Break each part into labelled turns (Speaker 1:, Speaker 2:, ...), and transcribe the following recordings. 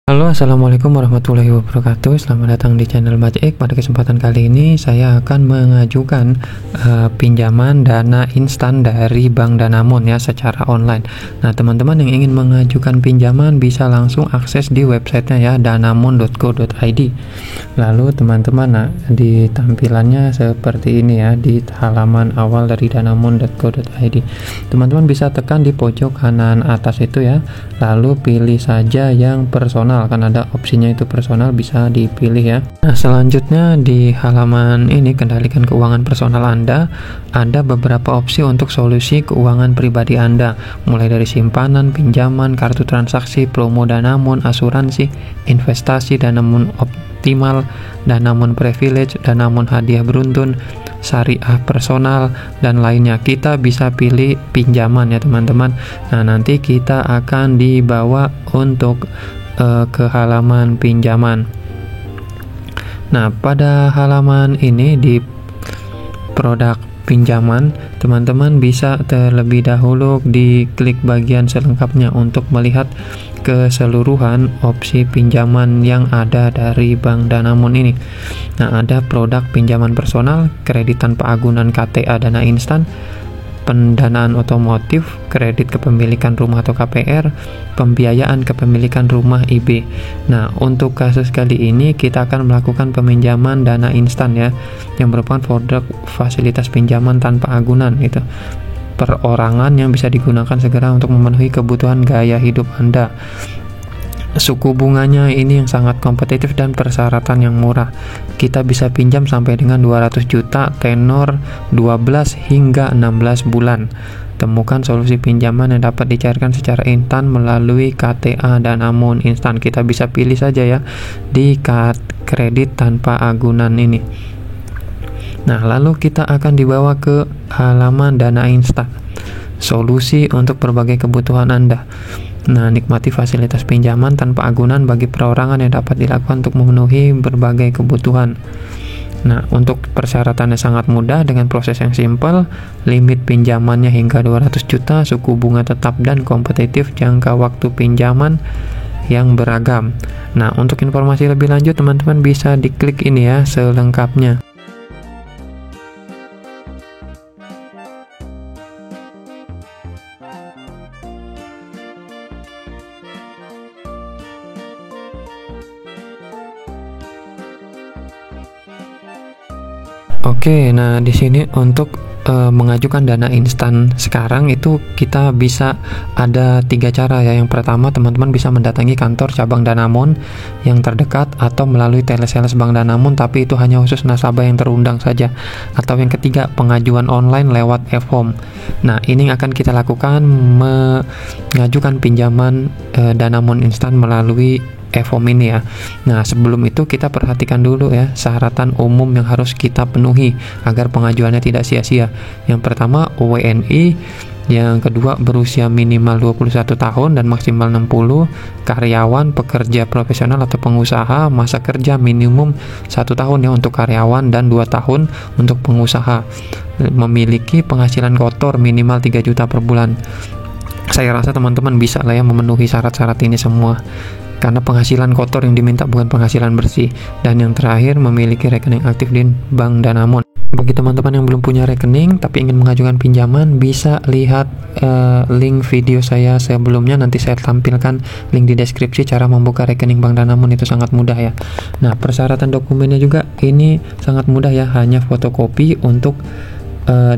Speaker 1: Halo, assalamualaikum warahmatullahi wabarakatuh. Selamat datang di channel Bajaek. Pada kesempatan kali ini saya akan mengajukan pinjaman dana instan dari Bank Danamon ya secara online. Nah, teman-teman yang ingin mengajukan pinjaman bisa langsung akses di websitenya ya, danamon.co.id. Lalu teman-teman, di tampilannya seperti ini ya, di halaman awal dari danamon.co.id. Teman-teman bisa tekan di pojok kanan atas itu ya, lalu pilih saja yang personal. Kan ada opsinya itu personal, bisa dipilih ya. Nah, selanjutnya di halaman ini kendalikan keuangan personal Anda, ada beberapa opsi untuk solusi keuangan pribadi Anda, mulai dari simpanan, pinjaman, kartu transaksi, promo Danamon, asuransi, investasi, Danamon optimal, Danamon privilege, Danamon hadiah beruntun, syariah personal, dan lainnya. Kita bisa pilih pinjaman ya teman-teman. Nah, nanti kita akan dibawa untuk ke halaman pinjaman. Nah, pada halaman ini di produk pinjaman, teman-teman bisa terlebih dahulu diklik bagian selengkapnya untuk melihat keseluruhan opsi pinjaman yang ada dari Bank Danamon ini. Nah, ada produk pinjaman personal, kredit tanpa agunan KTA dana instan, pendanaan otomotif, kredit kepemilikan rumah atau KPR, pembiayaan kepemilikan rumah IB. Nah, untuk kasus kali ini kita akan melakukan peminjaman dana instan ya, yang merupakan produk fasilitas pinjaman tanpa agunan itu, perorangan yang bisa digunakan segera untuk memenuhi kebutuhan gaya hidup Anda. Suku bunganya ini yang sangat kompetitif dan persyaratan yang murah. Kita bisa pinjam sampai dengan 200 juta, tenor 12 hingga 16 bulan. Temukan solusi pinjaman yang dapat dicairkan secara instan melalui KTA Danamon instan. Kita bisa pilih saja ya di kredit tanpa agunan ini. Nah, lalu kita akan dibawa ke halaman dana instan, solusi untuk berbagai kebutuhan Anda. Nah, nikmati fasilitas pinjaman tanpa agunan bagi perorangan yang dapat dilakukan untuk memenuhi berbagai kebutuhan. Nah, untuk persyaratannya sangat mudah dengan proses yang simpel, limit pinjamannya hingga 200 juta, suku bunga tetap dan kompetitif, jangka waktu pinjaman yang beragam. Nah, untuk informasi lebih lanjut teman-teman bisa diklik ini ya selengkapnya. Oke, nah di sini untuk mengajukan dana instan sekarang itu kita bisa ada 3 cara ya. Yang pertama, teman-teman bisa mendatangi kantor cabang Danamon yang terdekat atau melalui telesales Bank Danamon, tapi itu hanya khusus nasabah yang terundang saja. Atau yang ketiga, pengajuan online lewat e-form. Nah, ini yang akan kita lakukan, mengajukan pinjaman Danamon instan melalui e-form ini ya. Nah, sebelum itu kita perhatikan dulu ya syaratan umum yang harus kita penuhi agar pengajuannya tidak sia-sia. Yang pertama, WNI, yang kedua berusia minimal 21 tahun dan maksimal 60, karyawan, pekerja profesional atau pengusaha, masa kerja minimum 1 tahun ya untuk karyawan dan 2 tahun untuk pengusaha, memiliki penghasilan kotor minimal 3 juta per bulan. Saya rasa teman-teman bisa lah ya memenuhi syarat-syarat ini semua, karena penghasilan kotor yang diminta bukan penghasilan bersih. Dan yang terakhir, memiliki rekening aktif di Bank Danamon. Bagi teman-teman yang belum punya rekening tapi ingin mengajukan pinjaman, bisa lihat link video saya sebelumnya, nanti saya tampilkan link di deskripsi. Cara membuka rekening Bank Danamon itu sangat mudah ya. Nah, persyaratan dokumennya juga ini sangat mudah ya, hanya fotokopi untuk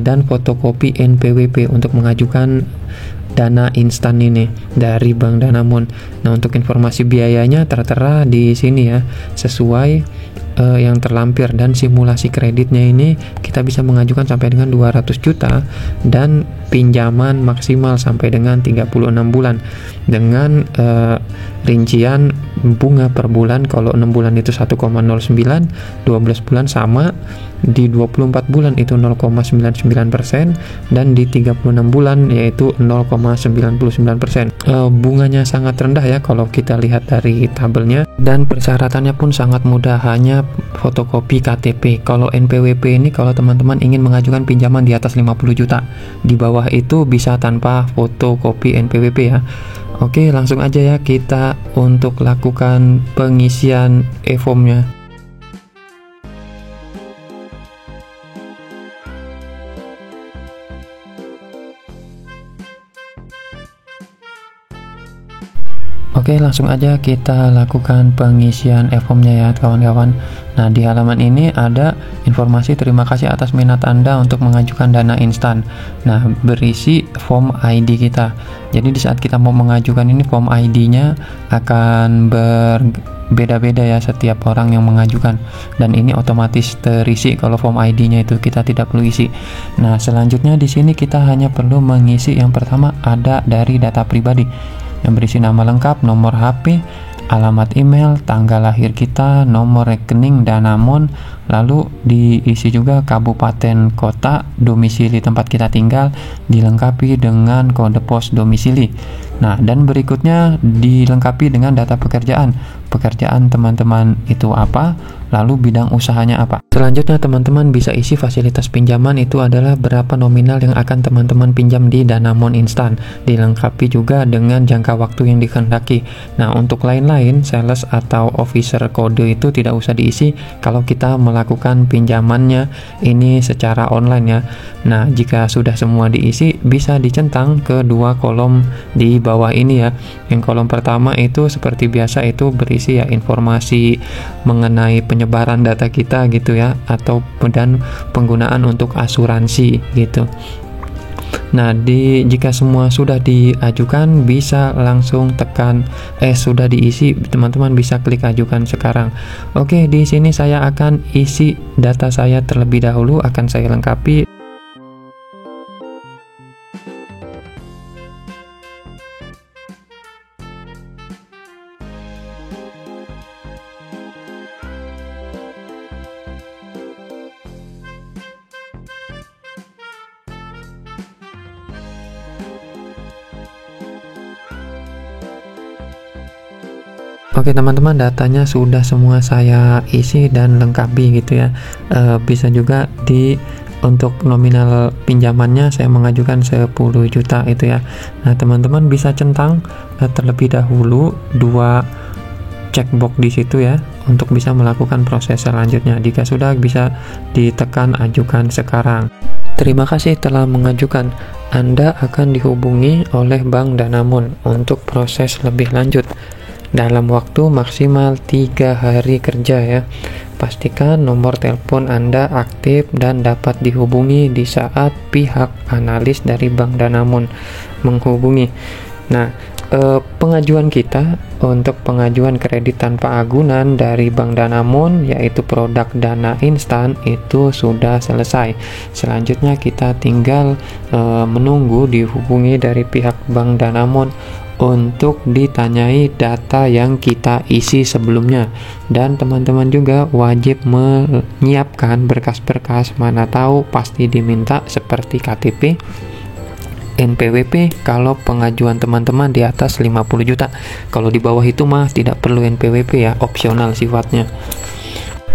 Speaker 1: dan fotokopi NPWP untuk mengajukan dana instan ini dari Bank Danamon. Nah, untuk informasi biayanya tertera di sini ya, sesuai yang terlampir, dan simulasi kreditnya ini kita bisa mengajukan sampai dengan 200 juta dan pinjaman maksimal sampai dengan 36 bulan dengan rincian bunga per bulan. Kalau 6 bulan itu 1,09, 12 bulan sama, di 24 bulan itu 0,99%, dan di 36 bulan yaitu 0,99%. Bunganya sangat rendah ya kalau kita lihat dari tabelnya, dan persyaratannya pun sangat mudah, hanya fotokopi KTP. Kalau NPWP ini, kalau teman-teman ingin mengajukan pinjaman di atas 50 juta, di bawah itu bisa tanpa fotokopi NPWP ya. Oke, langsung aja ya kita untuk lakukan pengisian e-formnya. Oke, langsung aja kita lakukan pengisian e-formnya ya kawan-kawan. Nah, di halaman ini ada informasi terima kasih atas minat Anda untuk mengajukan dana instan. Nah, berisi form ID kita. Jadi di saat kita mau mengajukan ini, form ID-nya akan berbeda-beda ya setiap orang yang mengajukan, dan ini otomatis terisi kalau form ID-nya itu kita tidak perlu isi. Nah, selanjutnya di sini kita hanya perlu mengisi yang pertama ada dari data pribadi yang berisi nama lengkap, nomor HP, alamat email, tanggal lahir kita, nomor rekening Danamon, lalu diisi juga kabupaten kota domisili tempat kita tinggal, dilengkapi dengan kode pos domisili. Nah, dan berikutnya dilengkapi dengan data pekerjaan teman-teman itu apa, lalu bidang usahanya apa. Selanjutnya teman-teman bisa isi fasilitas pinjaman itu adalah berapa nominal yang akan teman-teman pinjam di Danamon Instan, dilengkapi juga dengan jangka waktu yang dikehendaki. Nah, untuk lain-lain sales atau officer kode itu tidak usah diisi kalau kita melakukan pinjamannya ini secara online ya. Nah, jika sudah semua diisi bisa dicentang ke dua kolom di bawah ini ya. Yang kolom pertama itu seperti biasa itu berisi ya informasi mengenai penyebaran data kita gitu ya, atau dan penggunaan untuk asuransi gitu. Nah, jika semua sudah diajukan bisa langsung tekan sudah diisi, teman-teman bisa klik ajukan sekarang. Oke, di sini saya akan isi data saya terlebih dahulu, akan saya lengkapi. Oke teman-teman, datanya sudah semua saya isi dan lengkapi gitu ya. Bisa juga untuk nominal pinjamannya saya mengajukan 10 juta itu ya. Nah, teman-teman bisa centang terlebih dahulu 2 checkbox di situ ya untuk bisa melakukan proses selanjutnya. Jika sudah bisa ditekan ajukan sekarang. Terima kasih telah mengajukan. Anda akan dihubungi oleh Bank Danamon untuk proses lebih lanjut dalam waktu maksimal 3 hari kerja ya. Pastikan nomor telepon Anda aktif dan dapat dihubungi di saat pihak analis dari Bank Danamon menghubungi. Nah, pengajuan kita untuk pengajuan kredit tanpa agunan dari Bank Danamon yaitu produk dana instan itu sudah selesai. Selanjutnya kita tinggal menunggu dihubungi dari pihak Bank Danamon untuk ditanyai data yang kita isi sebelumnya, dan teman-teman juga wajib menyiapkan berkas-berkas, mana tahu pasti diminta seperti KTP, NPWP kalau pengajuan teman-teman di atas 50 juta. Kalau di bawah itu mah tidak perlu NPWP ya, opsional sifatnya.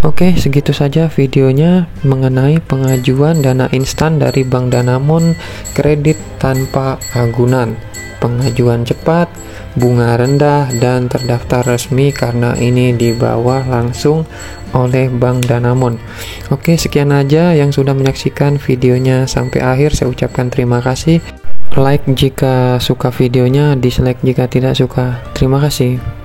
Speaker 1: Oke, segitu saja videonya mengenai pengajuan dana instan dari Bank Danamon kredit tanpa agunan. Pengajuan cepat, bunga rendah, dan terdaftar resmi karena ini dibawa langsung oleh Bank Danamon. Oke, sekian aja yang sudah menyaksikan videonya sampai akhir. Saya ucapkan terima kasih. Like jika suka videonya, dislike jika tidak suka. Terima kasih.